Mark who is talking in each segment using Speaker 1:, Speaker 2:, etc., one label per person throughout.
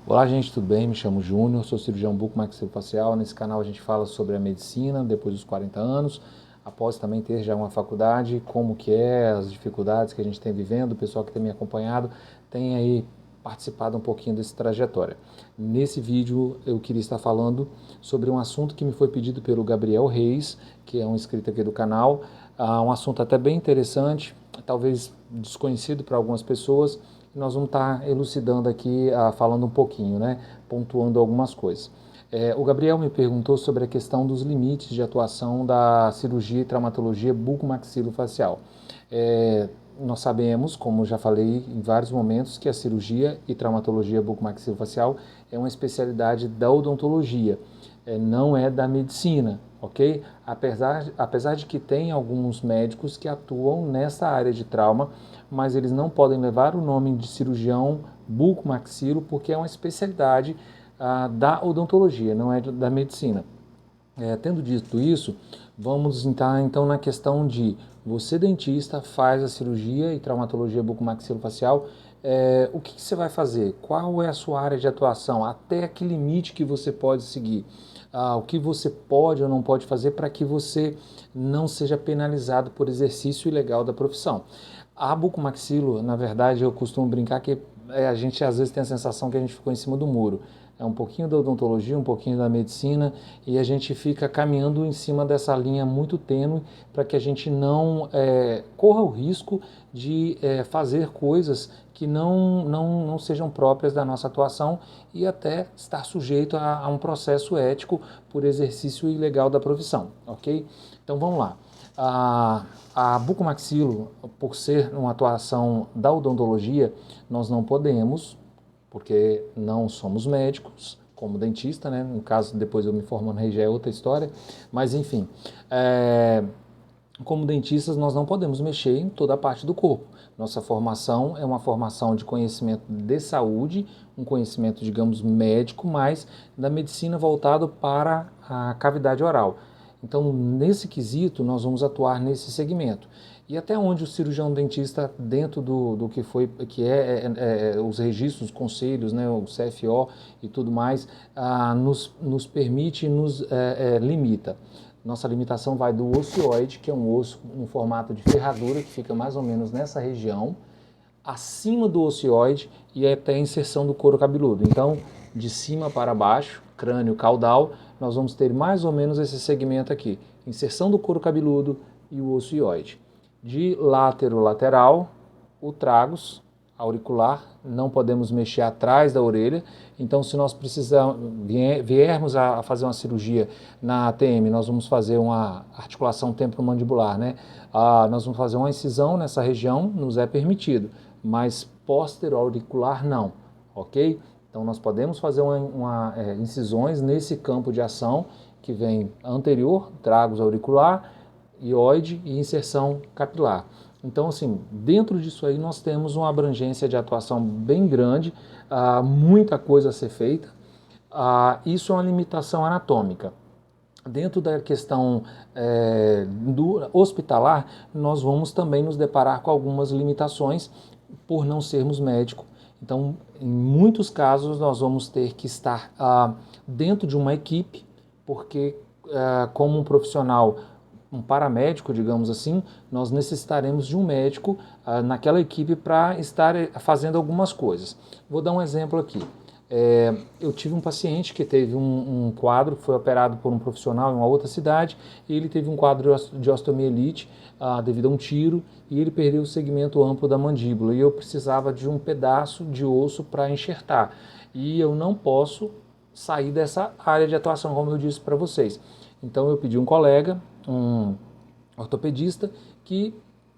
Speaker 1: Olá gente, tudo bem? Me chamo Júnior, sou cirurgião bucomaxilofacial. Nesse canal a gente fala sobre a medicina depois dos 40 anos, após também ter já uma faculdade, como que é, as dificuldades que a gente tem vivendo, o pessoal que tem me acompanhado tem aí participado um pouquinho dessa trajetória. Nesse vídeo eu queria estar falando sobre um assunto que me foi pedido pelo Gabriel Reis, que é um inscrito aqui do canal, um assunto até bem interessante, talvez desconhecido para algumas pessoas. Nós vamos estar elucidando aqui, falando um pouquinho, né, pontuando algumas coisas. O Gabriel me perguntou sobre a questão dos limites de atuação da cirurgia e traumatologia bucomaxilofacial. Nós sabemos, como já falei em vários momentos, que a cirurgia e traumatologia bucomaxilofacial é uma especialidade da odontologia, não é da medicina, ok? Apesar de que tem alguns médicos que atuam nessa área de trauma, mas eles não podem levar o nome de cirurgião bucomaxilo porque é uma especialidade da odontologia, não é da medicina. Tendo dito isso, vamos entrar então na questão de você dentista faz a cirurgia e traumatologia bucomaxilofacial, o que você vai fazer? Qual é a sua área de atuação? Até que limite que você pode seguir? O que você pode ou não pode fazer para que você não seja penalizado por exercício ilegal da profissão? A bucomaxilo, na verdade, eu costumo brincar que a gente às vezes tem a sensação que a gente ficou em cima do muro. É um pouquinho da odontologia, um pouquinho da medicina, e a gente fica caminhando em cima dessa linha muito tênue para que a gente não corra o risco de fazer coisas que não sejam próprias da nossa atuação e até estar sujeito a um processo ético por exercício ilegal da profissão, ok? Então vamos lá. A bucomaxilo, por ser uma atuação da odontologia, nós não podemos, porque não somos médicos, como dentista, né? No caso, depois eu me formando aí já é outra história, mas enfim, como dentistas nós não podemos mexer em toda a parte do corpo. Nossa formação é uma formação de conhecimento de saúde, um conhecimento, digamos, médico, mas da medicina voltado para a cavidade oral. Então, nesse quesito, nós vamos atuar nesse segmento. E até onde o cirurgião dentista, dentro do que foi, os registros, os conselhos, né, o CFO e tudo mais, nos permite e nos limita. Nossa limitação vai do ocioide, que é um osso no formato de ferradura, que fica mais ou menos nessa região, acima do ocioide e até a inserção do couro cabeludo. Então, de cima para baixo, crânio caudal, nós vamos ter mais ou menos esse segmento aqui. Inserção do couro cabeludo e o ocioide. De lateral, o tragus auricular, não podemos mexer atrás da orelha, então se nós viermos a fazer uma cirurgia na ATM, nós vamos fazer uma articulação temporomandibular, né? Nós vamos fazer uma incisão nessa região, nos é permitido, mas postero-auricular não, ok? Então nós podemos fazer incisões nesse campo de ação que vem anterior, tragus auricular, ióide e inserção capilar. Então, assim, dentro disso aí nós temos uma abrangência de atuação bem grande, muita coisa a ser feita. Isso é uma limitação anatômica. Dentro da questão do hospitalar, nós vamos também nos deparar com algumas limitações por não sermos médicos. Então, em muitos casos, nós vamos ter que estar dentro de uma equipe, porque como um profissional, um paramédico, digamos assim, nós necessitaremos de um médico naquela equipe para estar fazendo algumas coisas. Vou dar um exemplo aqui. Eu tive um paciente que teve um quadro, foi operado por um profissional em uma outra cidade, e ele teve um quadro de osteomielite devido a um tiro, e ele perdeu o segmento amplo da mandíbula, e eu precisava de um pedaço de osso para enxertar. E eu não posso sair dessa área de atuação, como eu disse para vocês. Então eu pedi um colega, um ortopedista, que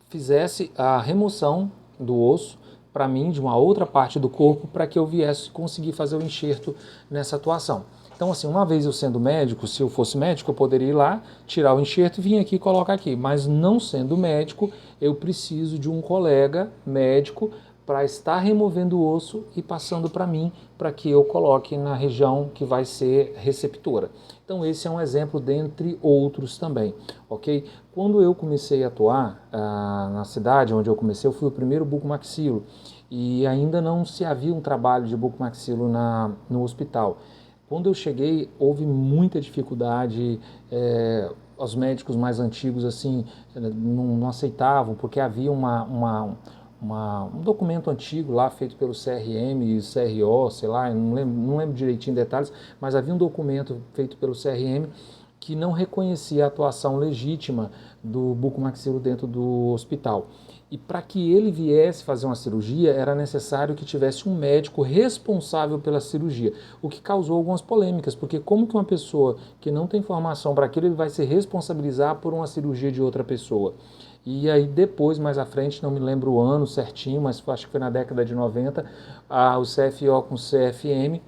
Speaker 1: fizesse a remoção do osso para mim de uma outra parte do corpo para que eu viesse conseguir fazer o enxerto nessa atuação. Então, assim, uma vez eu sendo médico, se eu fosse médico, eu poderia ir lá, tirar o enxerto e vir aqui e colocar aqui. Mas não sendo médico, eu preciso de um colega médico para estar removendo o osso e passando para mim, para que eu coloque na região que vai ser receptora. Então esse é um exemplo dentre outros também, ok? Quando eu comecei a atuar na cidade onde eu comecei, eu fui o primeiro bucomaxilo, e ainda não se havia um trabalho de bucomaxilo no hospital. Quando eu cheguei, houve muita dificuldade, os médicos mais antigos assim não aceitavam, porque havia um documento antigo lá feito pelo CRM e CRO, sei lá, eu não lembro direitinho detalhes, mas havia um documento feito pelo CRM que não reconhecia a atuação legítima do bucomaxilo dentro do hospital. E para que ele viesse fazer uma cirurgia, era necessário que tivesse um médico responsável pela cirurgia, o que causou algumas polêmicas, porque como que uma pessoa que não tem formação para aquilo, ele vai se responsabilizar por uma cirurgia de outra pessoa? E aí depois, mais à frente, não me lembro o ano certinho, mas acho que foi na década de 90, o CFO com o CFM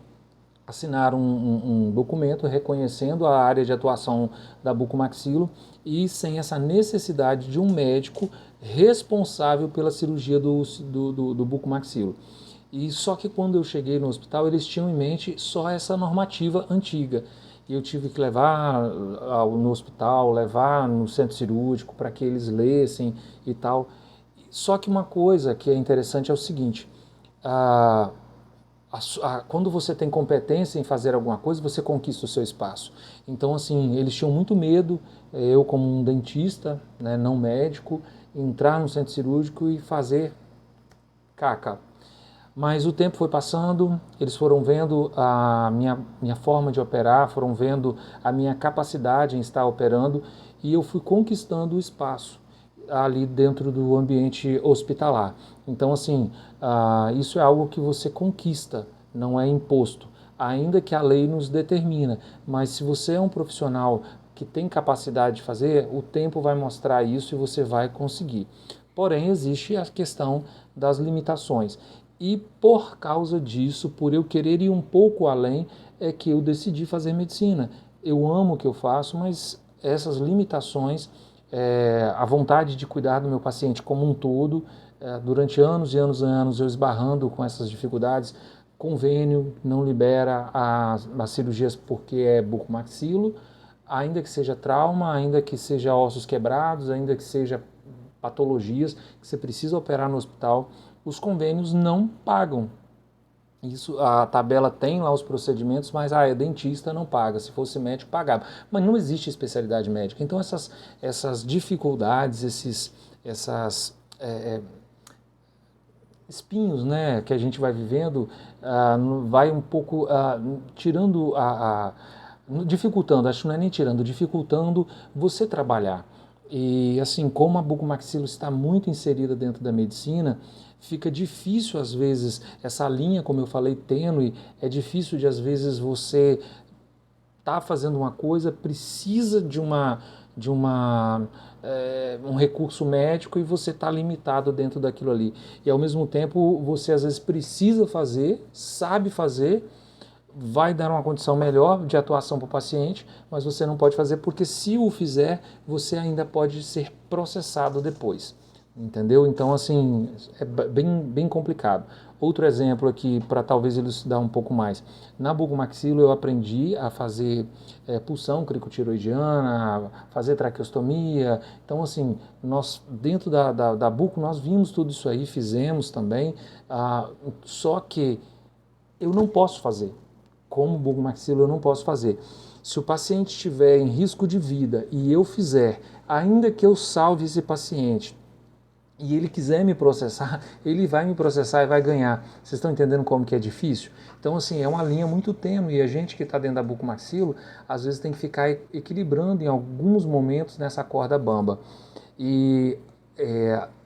Speaker 1: assinaram um documento reconhecendo a área de atuação da bucomaxilo e sem essa necessidade de um médico responsável pela cirurgia do bucomaxilo. E só que quando eu cheguei no hospital, eles tinham em mente só essa normativa antiga. E eu tive que levar no hospital, levar no centro cirúrgico para que eles lessem e tal. Só que uma coisa que é interessante é o seguinte, a, quando você tem competência em fazer alguma coisa, você conquista o seu espaço. Então, assim, eles tinham muito medo, eu como um dentista, né, não médico, entrar no centro cirúrgico e fazer caca. Mas o tempo foi passando, eles foram vendo a minha forma de operar, foram vendo a minha capacidade em estar operando e eu fui conquistando o espaço ali dentro do ambiente hospitalar. Então, assim, isso é algo que você conquista, não é imposto, ainda que a lei nos determina. Mas se você é um profissional que tem capacidade de fazer, o tempo vai mostrar isso e você vai conseguir. Porém, existe a questão das limitações. E por causa disso, por eu querer ir um pouco além, é que eu decidi fazer medicina. Eu amo o que eu faço, mas essas limitações, a vontade de cuidar do meu paciente como um todo, durante anos e anos e anos eu esbarrando com essas dificuldades, convênio não libera as cirurgias porque é bucomaxilo, ainda que seja trauma, ainda que seja ossos quebrados, ainda que seja patologias que você precisa operar no hospital, os convênios não pagam. Isso, a tabela tem lá os procedimentos, mas é dentista, não paga. Se fosse médico, pagava. Mas não existe especialidade médica. Então essas dificuldades, essas espinhos, né, que a gente vai vivendo, vai um pouco tirando dificultando, acho que não é nem tirando, dificultando você trabalhar. E assim, como a bucomaxilo está muito inserida dentro da medicina, fica difícil às vezes, essa linha, como eu falei, tênue, é difícil de às vezes você está fazendo uma coisa, precisa de um recurso médico e você está limitado dentro daquilo ali. E ao mesmo tempo você às vezes precisa fazer, sabe fazer, vai dar uma condição melhor de atuação para o paciente, mas você não pode fazer porque se o fizer, você ainda pode ser processado depois. Entendeu? Então, assim, é bem complicado. Outro exemplo aqui, para talvez elucidar um pouco mais. Na bucomaxilo eu aprendi a fazer pulsão cricotiroidiana, a fazer traqueostomia. Então, assim, nós dentro da buco nós vimos tudo isso aí, fizemos também, só que eu não posso fazer. Como bucomaxilo eu não posso fazer. Se o paciente estiver em risco de vida e eu fizer, ainda que eu salve esse paciente, e ele quiser me processar, ele vai me processar e vai ganhar. Vocês estão entendendo como que é difícil? Então, assim, é uma linha muito tênue e a gente que está dentro da bucomaxilo, às vezes tem que ficar equilibrando em alguns momentos nessa corda bamba. E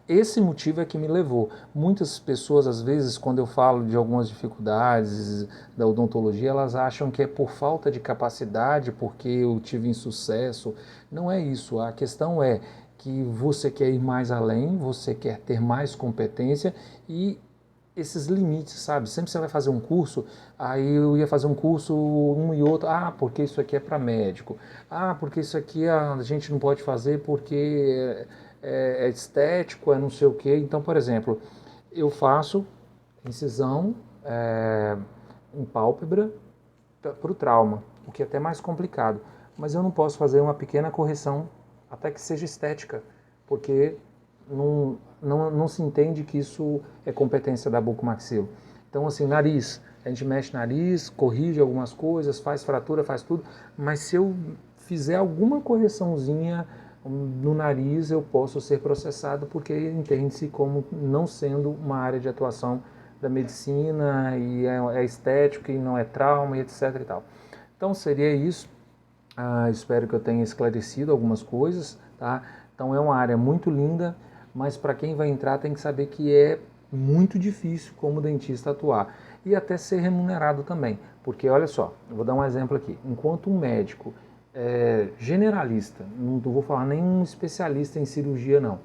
Speaker 1: esse motivo é que me levou. Muitas pessoas, às vezes, quando eu falo de algumas dificuldades da odontologia, elas acham que é por falta de capacidade, porque eu tive insucesso. Não é isso. A questão é que você quer ir mais além, você quer ter mais competência e esses limites, sabe? Sempre você vai fazer um curso, aí eu ia fazer um curso um e outro, porque isso aqui é para médico, porque isso aqui a gente não pode fazer porque é estético, é não sei o quê. Então, por exemplo, eu faço incisão em pálpebra para o trauma, o que é até mais complicado, mas eu não posso fazer uma pequena correção até que seja estética, porque não, não se entende que isso é competência da bucomaxilo. Então, assim, nariz, a gente mexe nariz, corrige algumas coisas, faz fratura, faz tudo, mas se eu fizer alguma correçãozinha no nariz, eu posso ser processado porque entende-se como não sendo uma área de atuação da medicina e é estético e não é trauma e etc e tal. Então seria isso. Espero que eu tenha esclarecido algumas coisas, tá? Então é uma área muito linda, mas para quem vai entrar tem que saber que é muito difícil como dentista atuar e até ser remunerado também, porque olha só, eu vou dar um exemplo aqui. Enquanto um médico generalista, não vou falar nenhum especialista em cirurgia não,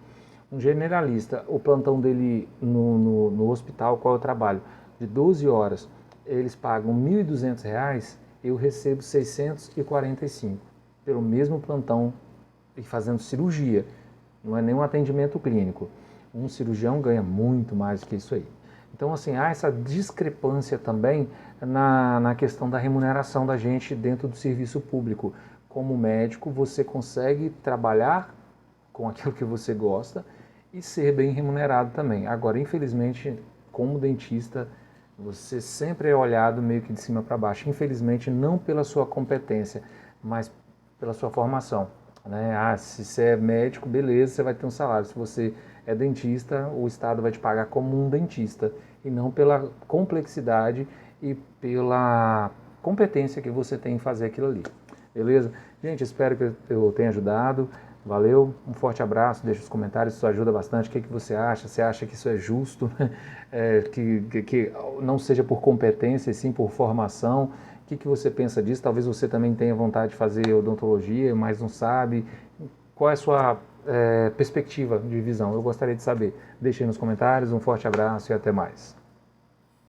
Speaker 1: um generalista, o plantão dele no hospital qual eu trabalho, de 12 horas, eles pagam R$ 1.200, eu recebo 645 pelo mesmo plantão e fazendo cirurgia, não é nenhum atendimento clínico. Um cirurgião ganha muito mais do que isso aí. Então, assim, há essa discrepância também na questão da remuneração da gente dentro do serviço público. Como médico, você consegue trabalhar com aquilo que você gosta e ser bem remunerado também. Agora, infelizmente, como dentista, você sempre é olhado meio que de cima para baixo. Infelizmente, não pela sua competência, mas pela sua formação. Né? Se você é médico, beleza, você vai ter um salário. Se você é dentista, o Estado vai te pagar como um dentista e não pela complexidade e pela competência que você tem em fazer aquilo ali. Beleza? Gente, espero que eu tenha ajudado. Valeu, um forte abraço, deixa os comentários, isso ajuda bastante. O que você acha? Você acha que isso é justo? Que não seja por competência, e sim por formação? O que você pensa disso? Talvez você também tenha vontade de fazer odontologia, mas não sabe. Qual é a sua perspectiva de visão? Eu gostaria de saber. Deixe aí nos comentários, um forte abraço e até mais.